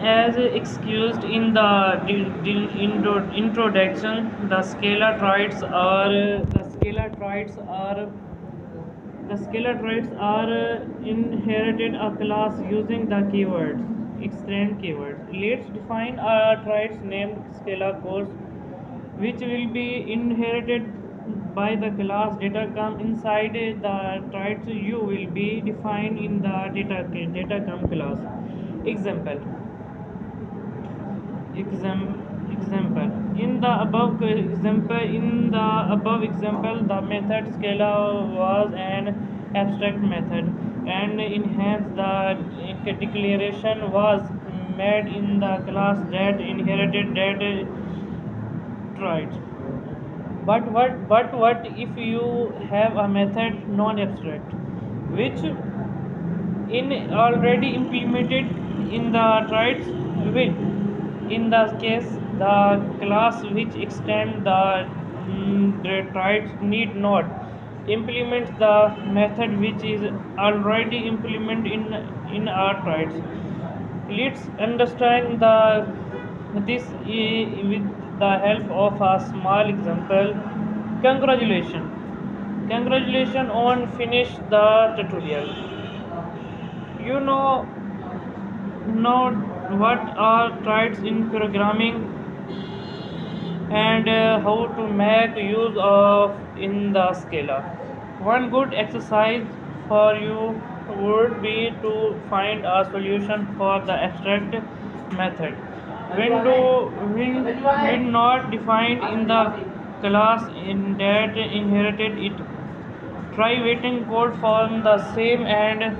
As excused in the introduction, the scalar traits are inherited a class using the keywords, extend keywords. Let's define a traits named scalar course, which will be inherited by the class data come inside the traits you will be defined in the data come class. Example. Example. In the above example, the method scalar was an abstract method, and enhance the declaration was made in the class that inherited that trait. But what if you have a method non-abstract, which in already implemented in the traits will, in the case, the class which extend the traits need not implement the method which is already implemented in our traits. Let's understand with the help of a small example. Congratulations on finish the tutorial. You know what are traits in programming, and how to make use of in the scalar. One good exercise for you would be to find a solution for the abstract method when not defined in the class in that inherited it. Try waiting code from the same and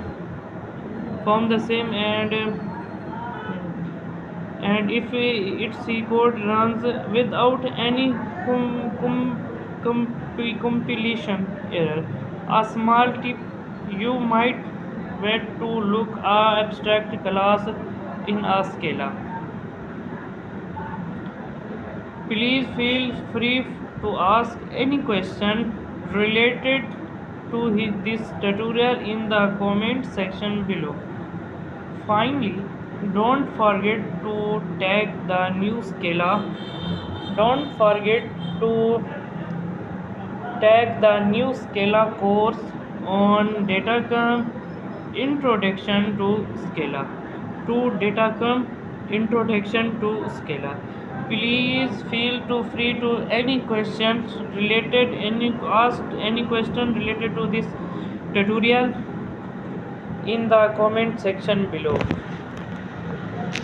if its C code runs without any compilation error. A small tip: you might wait to look a abstract class in a scalar. Please feel free to ask any question related to this tutorial in the comment section below. Finally, don't forget to tag the new scalar. Don't forget to tag the new scalar course on Datacom Introduction to Scalar. Please feel to free to any questions related any question related to this tutorial in the comment section below.